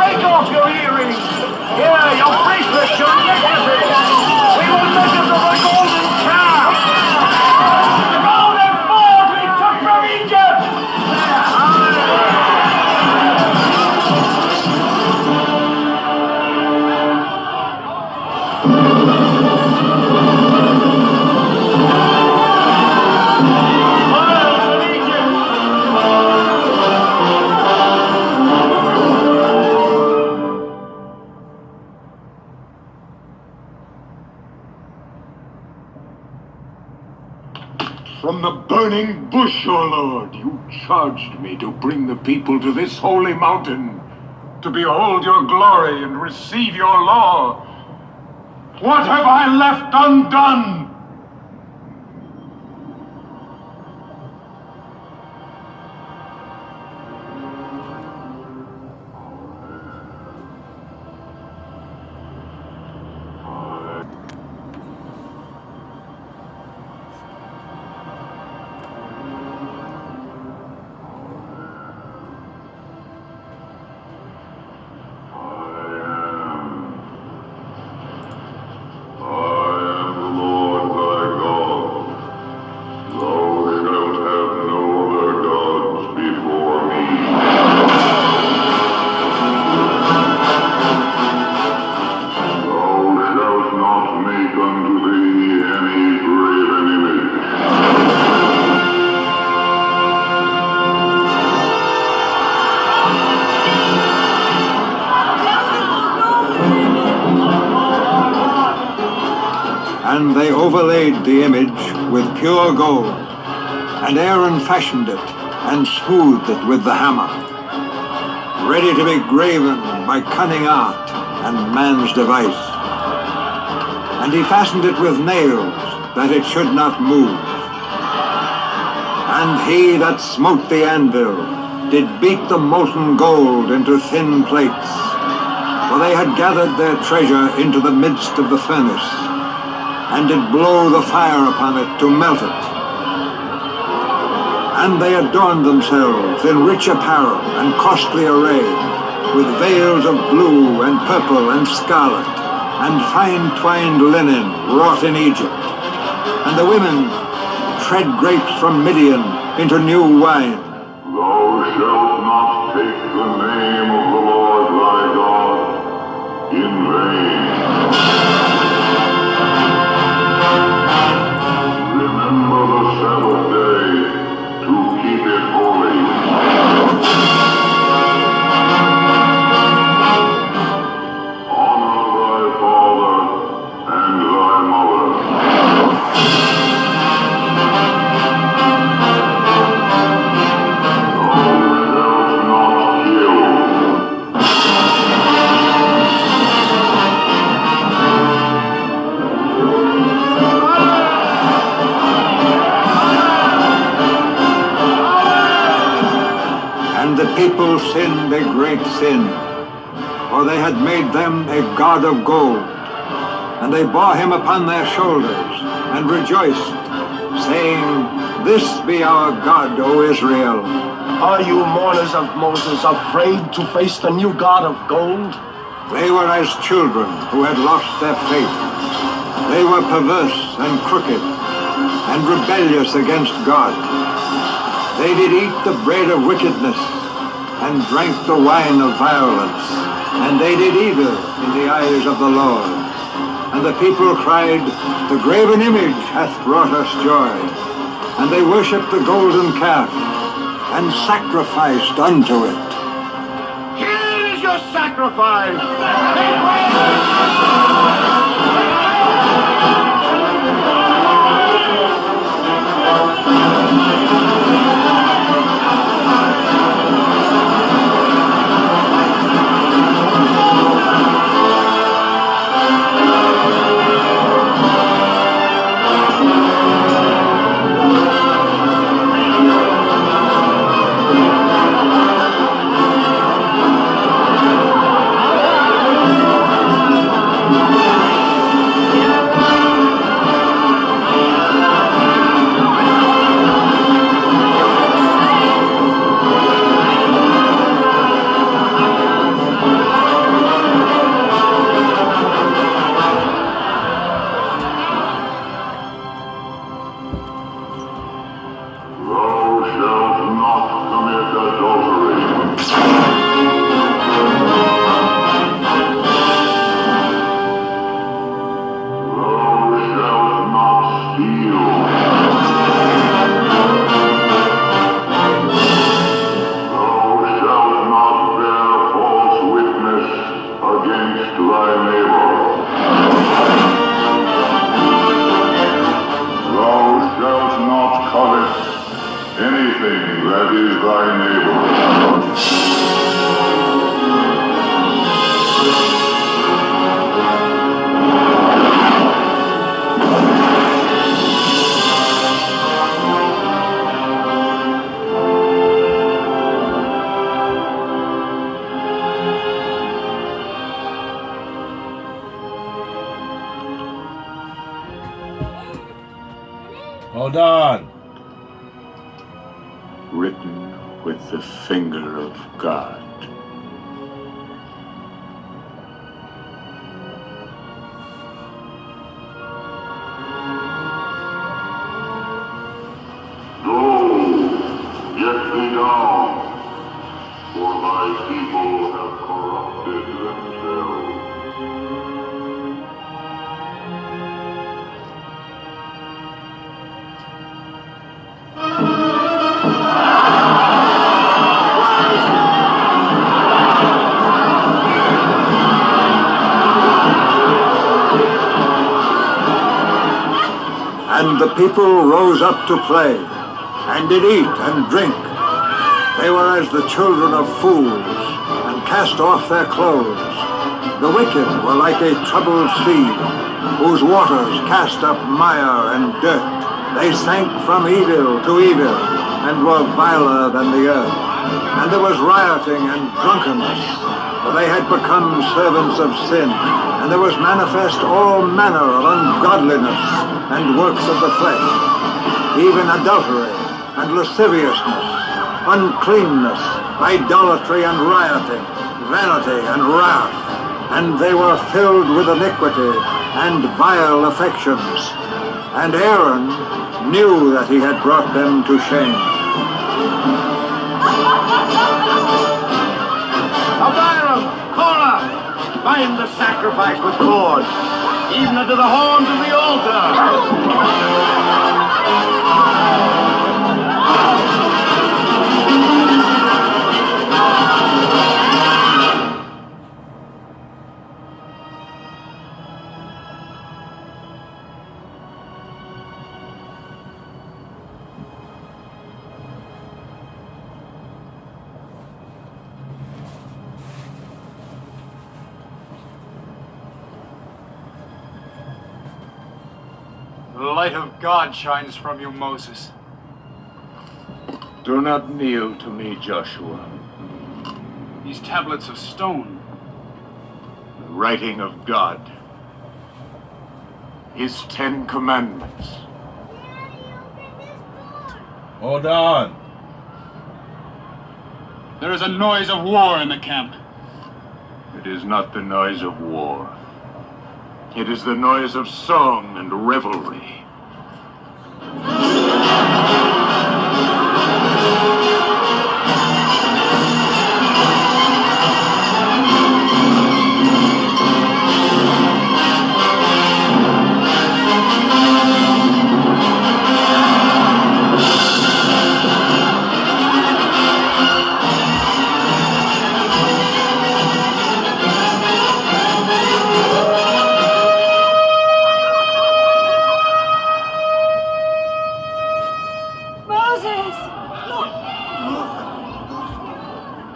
Take off your earrings! Here, your bracelets, your necklaces! We will measure to the golden calf! The golden sword we took from Egypt! From the burning bush, O Lord, you charged me to bring the people to this holy mountain, to behold your glory and receive your law. What have I left undone? And they overlaid the image with pure gold, and Aaron fashioned it and smoothed it with the hammer, ready to be graven by cunning art and man's device. And he fastened it with nails, that it should not move. And he that smote the anvil did beat the molten gold into thin plates, for they had gathered their treasure into the midst of the furnace, and did blow the fire upon it to melt it. And they adorned themselves in rich apparel and costly array, with veils of blue and purple and scarlet, and fine twined linen wrought in Egypt. And the women tread grapes from Midian into new wine. Thou shalt not take the name of the Lord thy God in vain. Remember the Sabbath day to keep it holy. Honor thy father and thy mother. The people sinned a great sin, for they had made them a god of gold. And they bore him upon their shoulders, and rejoiced, saying, This be our God, O Israel. Are you mourners of Moses afraid to face the new God of gold? They were as children who had lost their faith. They were perverse and crooked, and rebellious against God. They did eat the bread of wickedness, and drank the wine of violence, and they did evil in the eyes of the Lord. And the people cried, The graven image hath brought us joy. And they worshipped the golden calf, and sacrificed unto it. Here is your sacrifice! thy neighbor. Hold on. Written with the finger of God. Go, get thee down, for thy people have corrupted themselves. And the people rose up to play, and did eat and drink. They were as the children of fools, and cast off their clothes. The wicked were like a troubled sea, whose waters cast up mire and dirt. They sank from evil to evil, and were viler than the earth. And there was rioting and drunkenness, for they had become servants of sin. And there was manifest all manner of ungodliness and works of the flesh, even adultery and lasciviousness, uncleanness, idolatry and rioting, vanity and wrath. And they were filled with iniquity and vile affections. And Aaron knew that he had brought them to shame. Abiram, Korah, bind the sacrifice with cords, even unto the horns of the altar. The light of God shines from you, Moses. Do not kneel to me, Joshua. These tablets of stone. The writing of God. His 10 Commandments. Hold on. There is a noise of war in the camp. It is not the noise of war. It is the noise of song and revelry.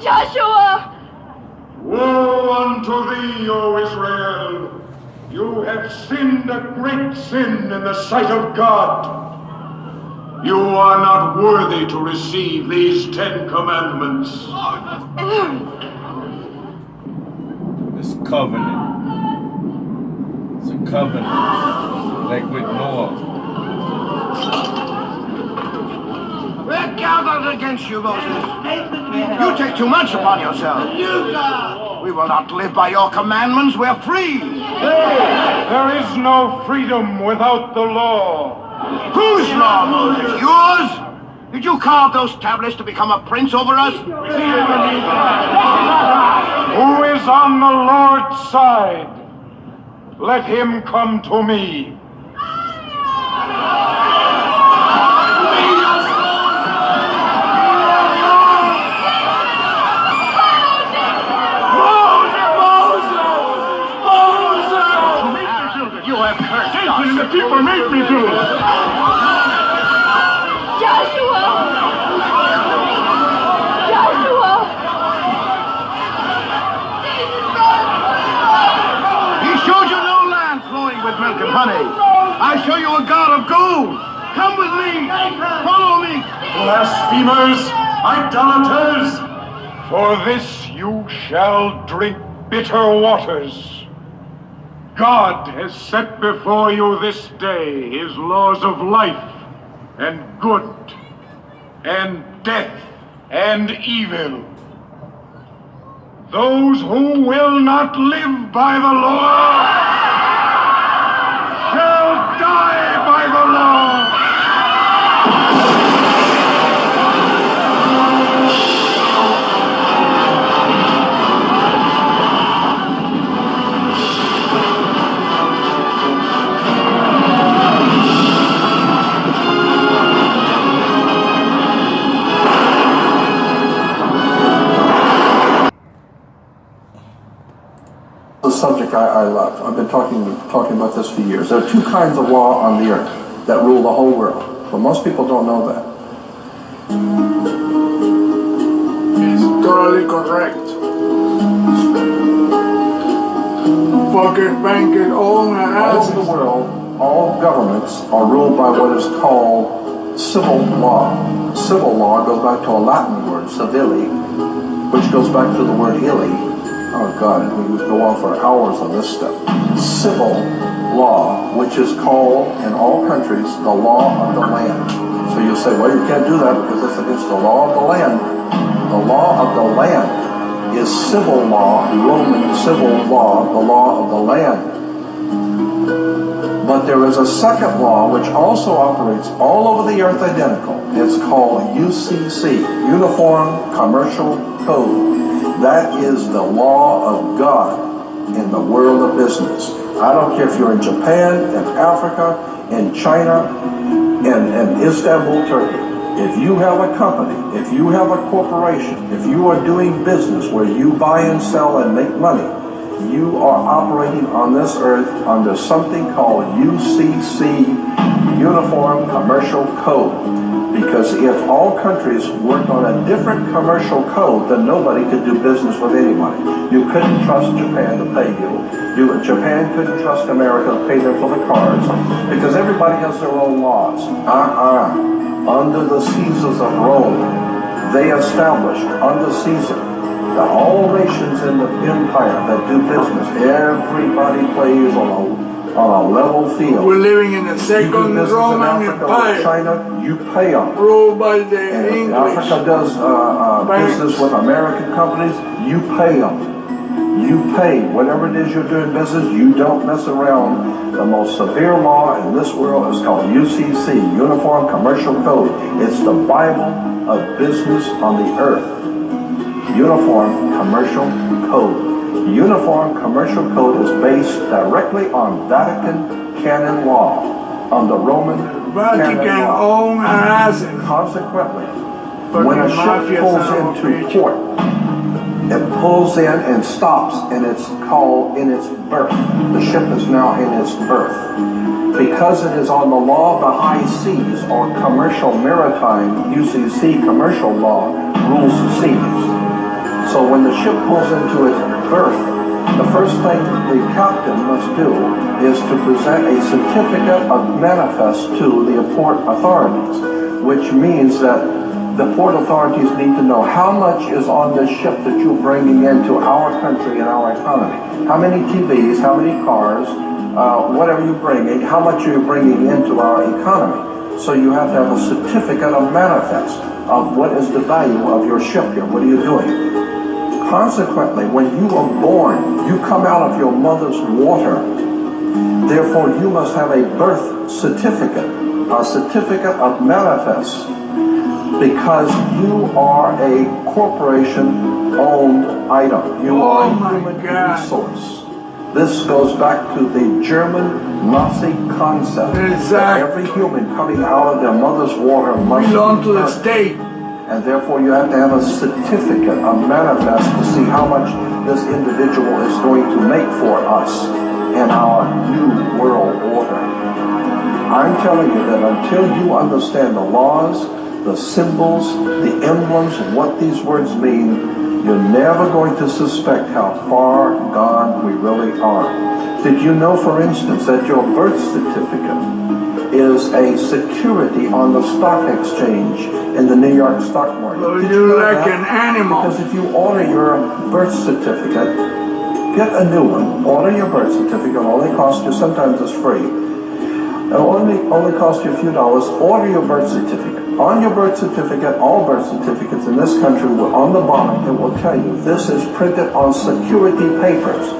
Joshua! Woe unto thee, O Israel! You have sinned a great sin in the sight of God. You are not worthy to receive these 10 Commandments. This covenant. It's a covenant. Like with Noah. We're gathered against you, Moses. You take too much upon yourself. We will not live by your commandments. We're free. There is no freedom without the law. Whose law, Moses? Yours? Did you carve those tablets to become a prince over us? Who is on the Lord's side? Let him come to me. The people make me do it. Joshua! Follow me! Blasphemers! Idolaters! For this you shall drink bitter waters. God has set before you this day his laws of life and good and death and evil. Those who will not live by the law shall die by the law. The subject I love. I've been talking about this for years. There are two kinds of law on the earth that rule the whole world, but most people don't know that. It's totally correct. Fuckers, bankers, all my All asses. over the world, all governments are ruled by what is called civil law. Civil law goes back to a Latin word, civili, which goes back to the word illy. Oh God, we would go on for hours on this stuff. Civil law, which is called in all countries the law of the land. So you say, well, you can't do that because it's against the law of the land. The law of the land is civil law, Roman civil law, the law of the land. But there is a second law which also operates all over the earth identical. It's called UCC, Uniform Commercial Code. That is the law of God in the world of business. I don't care if you're in Japan, in Africa, in China, in Istanbul, Turkey. If you have a company, if you have a corporation, if you are doing business where you buy and sell and make money, you are operating on this earth under something called UCC, Uniform Commercial Code. Because if all countries worked on a different commercial code, then nobody could do business with anybody. You couldn't trust Japan to pay you. Japan couldn't trust America to pay them for the cars, because everybody has their own laws. Under the Caesars of Rome, they established under Caesar that all nations in the empire that do business, everybody plays on a level field. We're living in the You do second business in Roman Africa or Empire, China, you pay them. ruled by the And if English. Africa does business with American companies, you pay them. You pay whatever it is you're doing business. You don't mess around. The most severe law in this world is called UCC, Uniform Commercial Code. It's the Bible of business on the earth. Uniform Commercial Code. Uniform Commercial Code is based directly on Vatican canon law, on the Roman canon Vatican law. own asses. Consequently, when a ship pulls into port, it pulls in and stops, and it's called in its berth. The ship is now in its berth. Because it is on the law of the high seas, or commercial maritime, UCC commercial law, rules the seas. So when the ship pulls into its berth, the first thing the captain must do is to present a certificate of manifest to the port authorities, which means that the port authorities need to know how much is on this ship that you're bringing into our country and our economy. How many TVs, how many cars, whatever you're bringing, how much are you bringing into our economy? So you have to have a certificate of manifest of what is the value of your ship here. What are you doing? Consequently, when you are born, you come out of your mother's water. Therefore, you must have a birth certificate, a certificate of manifest, because you are a corporation-owned item. You are a human resource. This goes back to the German Nazi concept that every human coming out of their mother's water must belong to the birthed. state. And therefore you have to have a certificate, a manifest, to see how much this individual is going to make for us in our new world order. I'm telling you that until you understand the laws, the symbols, the emblems, what these words mean, you're never going to suspect how far gone we really are. Did you know, for instance, that your birth certificate is a security on the stock exchange in the New York stock market. So Did you know like that? an animal. Because if you order your birth certificate, get a new one. Order your birth certificate. It only costs you, sometimes it's free. It only costs you a few dollars. Order your birth certificate. On your birth certificate, all birth certificates in this country, on the bottom, it will tell you this is printed on security papers.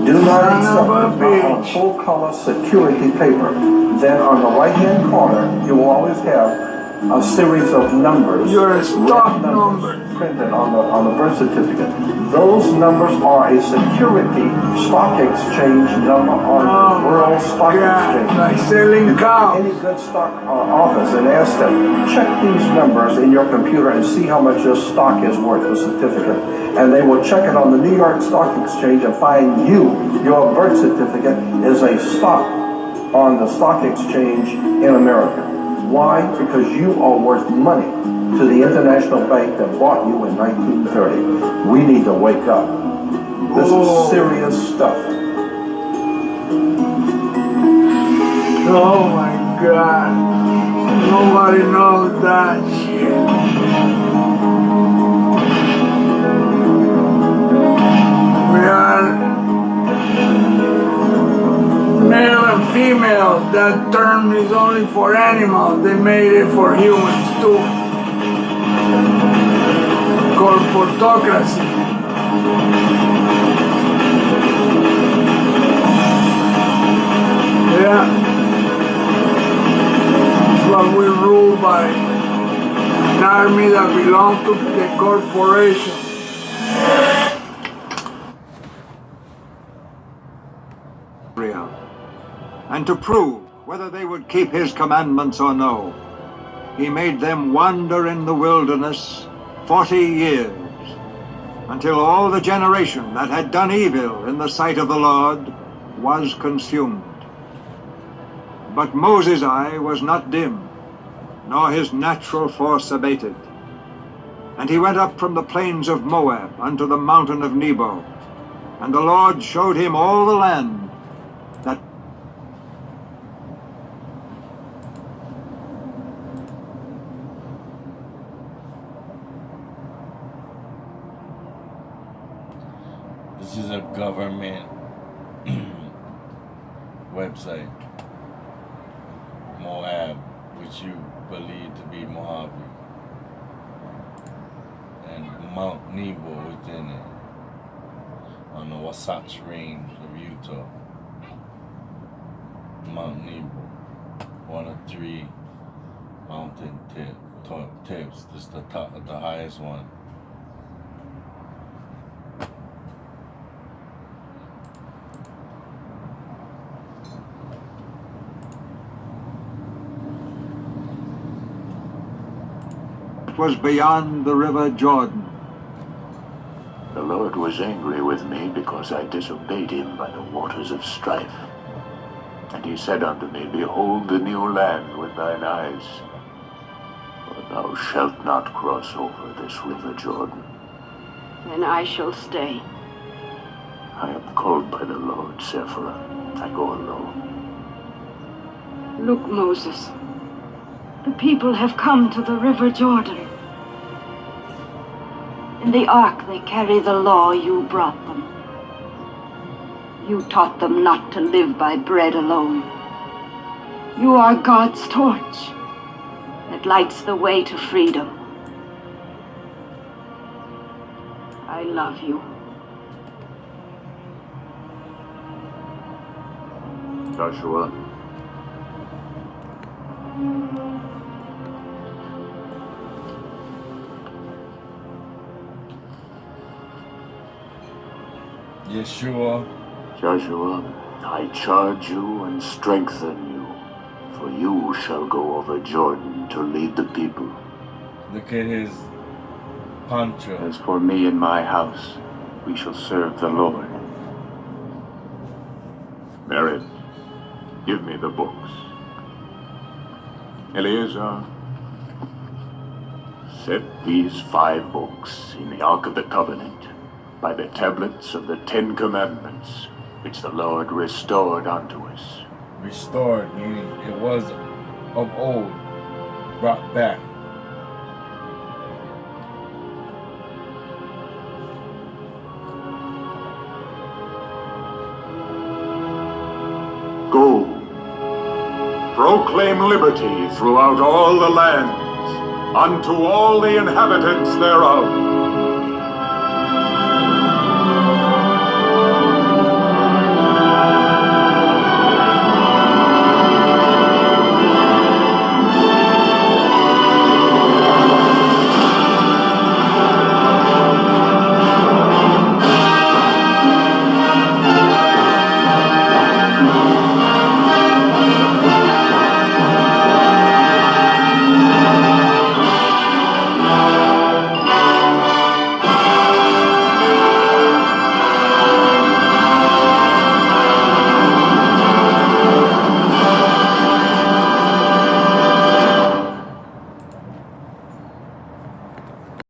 Do not accept it on full-color security paper. Then on the right-hand corner, you will always have a series of numbers. Your stock red number. printed on the birth certificate. Those numbers are a security stock exchange number on the World Stock Exchange. Like selling cows. Any good stock office and ask them, check these numbers in your computer and see how much your stock is worth, the certificate. And they will check it on the New York Stock Exchange and find your birth certificate is a stock on the stock exchange in America. Why? Because you are worth money to the international bank that bought you in 1930. We need to wake up. This is serious stuff. Oh my God. Nobody knows that shit. We are male and female. That term is only for animals. They made it for humans too. Corporatocracy. Yeah. That's what we rule by. An army that belongs to the corporation. And to prove whether they would keep his commandments or no, he made them wander in the wilderness 40 years, until all the generation that had done evil in the sight of the Lord was consumed. But Moses' eye was not dim, nor his natural force abated. And he went up from the plains of Moab unto the mountain of Nebo, and the Lord showed him all the land that This is a government website. Moab, which you believe to be Mojave, and Mount Nebo within it, on the Wasatch Range of Utah. Mount Nebo, one of 3 mountain tips. This is the highest one. was beyond the river Jordan. The Lord was angry with me because I disobeyed him by the waters of strife. And he said unto me, Behold the new land with thine eyes, for thou shalt not cross over this river Jordan. Then I shall stay. I am called by the Lord, Sephirah. I go alone. Look, Moses. The people have come to the river Jordan. In the ark they carry the law you brought them. You taught them not to live by bread alone. You are God's torch that lights the way to freedom. I love you. Joshua, Yeshua, Joshua, I charge you and strengthen you, for you shall go over Jordan to lead the people. look at his poncho. As for me and my house, we shall serve the Lord. Merit, give me the books. Eleazar, Set these 5 books in the Ark of the Covenant by the tablets of the 10 Commandments, which the Lord restored unto us. restored, meaning it was of old, brought back. Go, proclaim liberty throughout all the lands, unto all the inhabitants thereof.